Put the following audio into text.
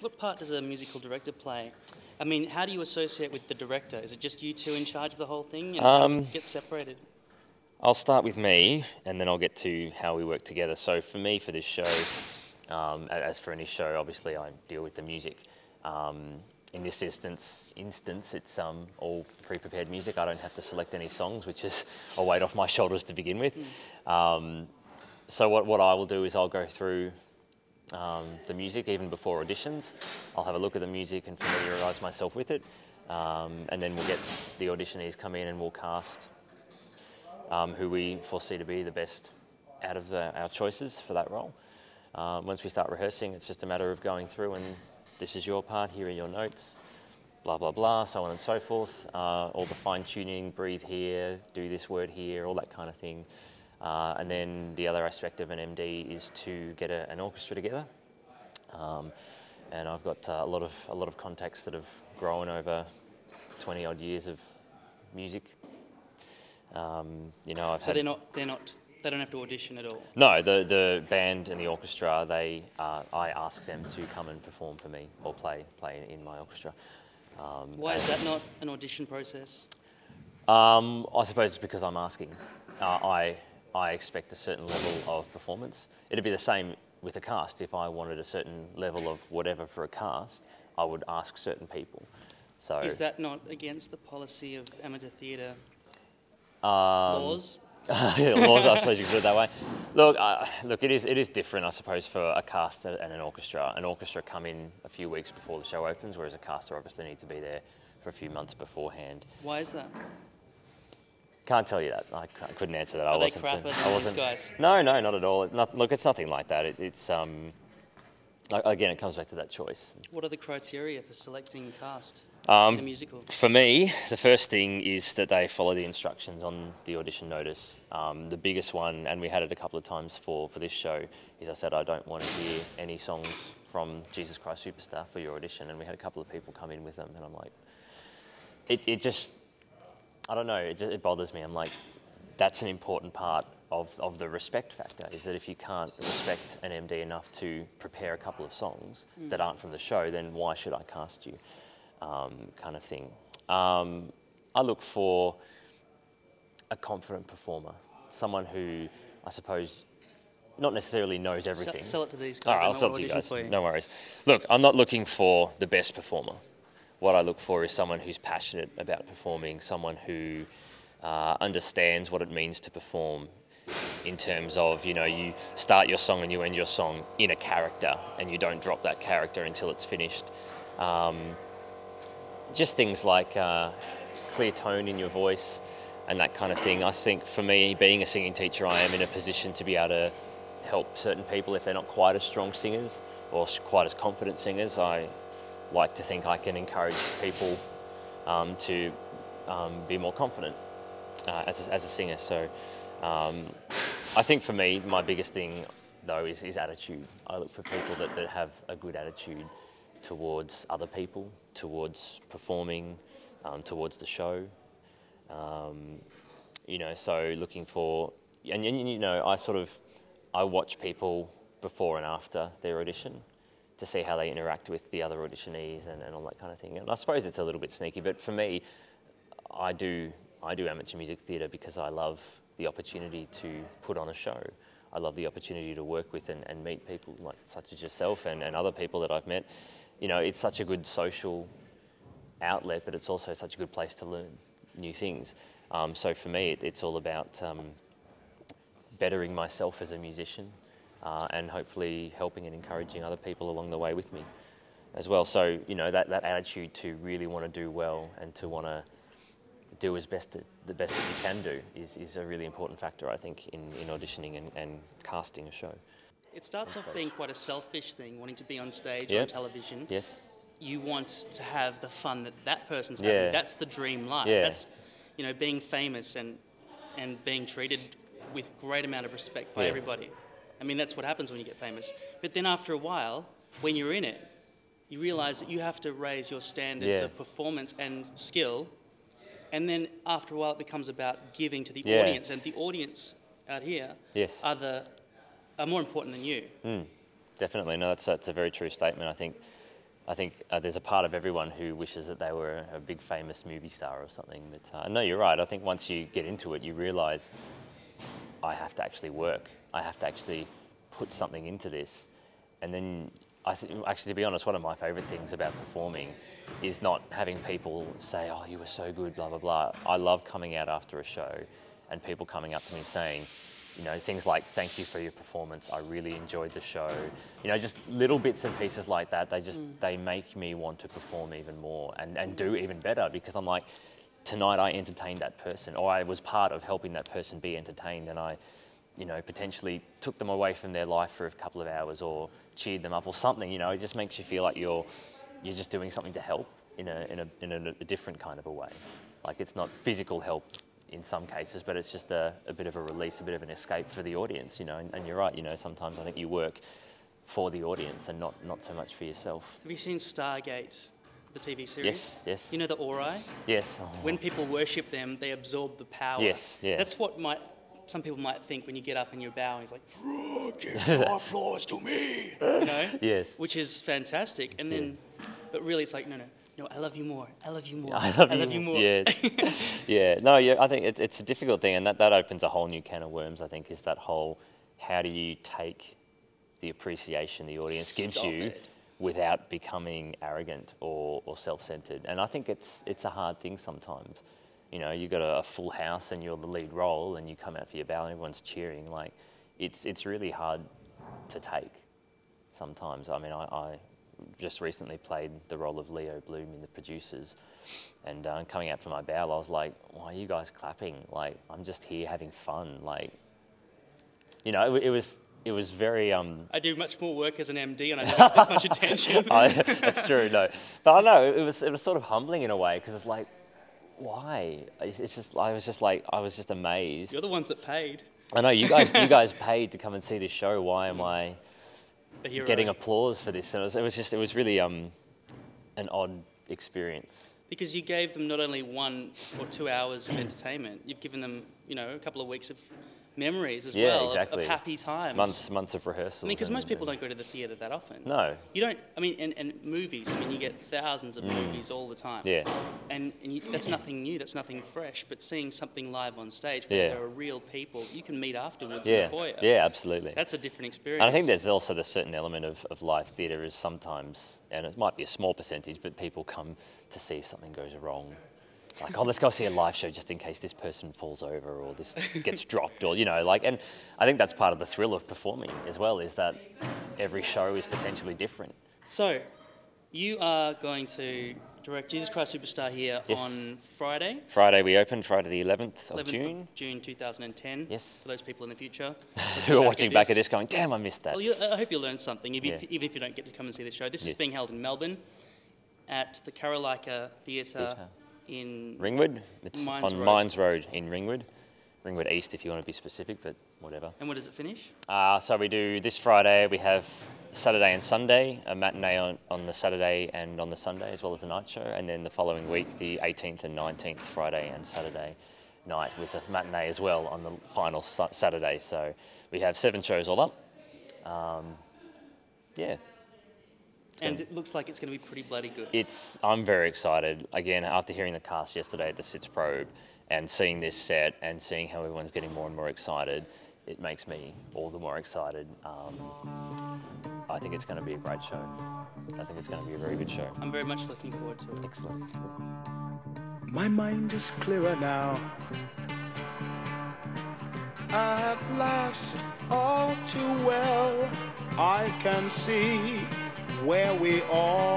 What part does a musical director play? I mean, how do you associate with the director? Is it just you two in charge of the whole thing? And how does it get separated? I'll start with me, and then I'll get to how we work together. So for me, for this show, as for any show, obviously I deal with the music. In this instance, it's all pre-prepared music. I don't have to select any songs, which is a weight off my shoulders to begin with. So what I will do is I'll go through the music even before auditions. I'll have a look at the music and familiarise myself with it, and then we'll get the auditionees come in and we'll cast who we foresee to be the best out of our choices for that role. Once we start rehearsing, it's just a matter of going through and this is your part, here are your notes, blah, blah, blah, so on and so forth. All the fine-tuning, breathe here, do this word here, all that kind of thing. And then the other aspect of an MD is to get an orchestra together. And I've got a lot of contacts that have grown over 20 odd years of music. You know, So they don't have to audition at all? No, the band and the orchestra, I ask them to come and perform for me or play in my orchestra. Why is that not an audition process? I suppose it's because I'm asking. I expect a certain level of performance. It'd be the same with a cast. If I wanted a certain level of whatever for a cast, I would ask certain people. So is that not against the policy of amateur theatre laws? Laws, I suppose you could put it that way. Look, it is different, I suppose, for a cast and an orchestra. An orchestra come in a few weeks before the show opens, whereas a caster obviously need to be there for a few months beforehand. Why is that? Can't tell you that. I couldn't answer that. Are they crapper than these guys? No, not at all. Look, it's nothing like that. It's again, it comes back to that choice. What are the criteria for selecting cast in a musical? For me, the first thing is that they follow the instructions on the audition notice. The biggest one, and we had it a couple of times for this show, is I said I don't want to hear any songs from Jesus Christ Superstar for your audition, and we had a couple of people come in with them, and I'm like, it just, I don't know, it bothers me. I'm like, that's an important part of the respect factor, is that if you can't respect an MD enough to prepare a couple of songs that aren't from the show, then why should I cast you? Kind of thing. I look for a confident performer, someone who, I suppose, not necessarily knows everything. Sell it to these guys. All right, I'll sell it to you guys. No worries. Look, I'm not looking for the best performer. What I look for is someone who's passionate about performing, someone who understands what it means to perform, in terms of, you know, you start your song and you end your song in a character and you don't drop that character until it's finished. Just things like clear tone in your voice and that kind of thing. I think for me, being a singing teacher, I am in a position to be able to help certain people if they're not quite as strong singers or quite as confident singers. I like to think I can encourage people to be more confident as a singer. So I think for me, my biggest thing though is attitude. I look for people that have a good attitude towards other people, towards performing, towards the show. You know, so looking for, and you know, I watch people before and after their audition to see how they interact with the other auditionees and all that kind of thing. And I suppose it's a little bit sneaky, but for me, I do amateur music theatre because I love the opportunity to put on a show. I love the opportunity to work with and meet people like such as yourself and other people that I've met. You know, it's such a good social outlet, but it's also such a good place to learn new things. So for me, it's all about bettering myself as a musician and hopefully helping and encouraging other people along the way with me as well. So, you know, that attitude to really want to do well and to want to do the best that you can do is a really important factor, I think, in auditioning and casting a show. It starts off being quite a selfish thing, wanting to be on stage, on television. Yes. You want to have the fun that person's having. That's the dream life. Yeah. That's, you know, being famous and being treated with great amount of respect by everybody. I mean, that's what happens when you get famous. But then after a while, when you're in it, you realise that you have to raise your standards of performance and skill. And then after a while, it becomes about giving to the audience. And the audience out here are more important than you. Definitely. No, that's a very true statement. I think I think there's a part of everyone who wishes that they were a big famous movie star or something. But no, you're right. I think once you get into it, you realise I have to actually work. I have to actually put something into this. And then, actually, to be honest, one of my favourite things about performing is not having people say, oh, you were so good, blah, blah, blah. I love coming out after a show and people coming up to me saying, you know, things like, thank you for your performance, I really enjoyed the show. You know, just little bits and pieces like that, they make me want to perform even more and do even better, because I'm like, tonight I entertained that person, or I was part of helping that person be entertained, and I, you know, potentially took them away from their life for a couple of hours or cheered them up or something. You know, it just makes you feel like you're just doing something to help in a different kind of a way. Like, it's not physical help in some cases, but it's just a bit of a release, a bit of an escape for the audience, you know. And you're right, you know, sometimes I think you work for the audience and not so much for yourself. Have you seen Stargate, the TV series? Yes, yes. You know the Ori? Yes. Oh. When people worship them, they absorb the power. Yes, yeah. That's what some people might think when you get up and you're bowing. It's like, give 5 floors to me, you know? Yes. Which is fantastic. And then, but really it's like, no, I love you more. I love you more. I love you more. Yes. Yeah. No, yeah, I think it's a difficult thing, and that opens a whole new can of worms, I think, is that whole, how do you take the appreciation the audience gives you without becoming arrogant or self-centered? And I think it's a hard thing sometimes. You know, you've got a full house and you're the lead role and you come out for your bow and everyone's cheering. Like, it's really hard to take sometimes. I mean, I just recently played the role of Leo Bloom in The Producers, and coming out for my bow, I was like, why are you guys clapping? Like, I'm just here having fun. Like, you know, it was very... I do much more work as an MD and I don't get this much attention. That's true, no. But I know, it was sort of humbling in a way, because it's like, why? It's just, I was just amazed. You're the ones that paid. I know, you guys paid to come and see this show. Why am I getting applause for this? And it was really an odd experience. Because you gave them not only 1 or 2 hours of entertainment, you've given them, you know, a couple of weeks of memories as well, exactly. of happy times. Months of rehearsals. I mean, because most people don't go to the theatre that often. No. You don't, I mean, and movies, I mean, you get thousands of movies all the time. Yeah. And that's nothing new, that's nothing fresh, but seeing something live on stage where there are real people you can meet afterwards in the foyer. Yeah, absolutely. That's a different experience. And I think there's also the certain element of live theatre is sometimes, and it might be a small percentage, but people come to see if something goes wrong. Like, oh, let's go see a live show just in case this person falls over or this gets dropped, or, you know, like, and I think that's part of the thrill of performing as well, is that every show is potentially different. So, you are going to direct Jesus Christ Superstar here on Friday? Friday we open, Friday the 11th of June. 11th of June 2010. Yes. For those people in the future. Who are watching back at this going, damn, I missed that. Well, I hope you learned something, even if you don't get to come and see the show. This is being held in Melbourne at the Carolika Theatre. In Ringwood. It's Mines on Road. Mines Road in Ringwood. Ringwood East, if you want to be specific, but whatever. And when does it finish? So we do this Friday, we have Saturday and Sunday, a matinee on the Saturday and on the Sunday, as well as a night show. And then the following week, the 18th and 19th, Friday and Saturday night, with a matinee as well on the final Saturday. So we have 7 shows all up. Yeah. And it looks like it's going to be pretty bloody good. I'm very excited. Again, after hearing the cast yesterday at the Sits Probe and seeing this set and seeing how everyone's getting more and more excited, it makes me all the more excited. I think it's going to be a great show. I think it's going to be a very good show. I'm very much looking forward to it. Excellent. My mind is clearer now. At last, all too well, I can see where we are.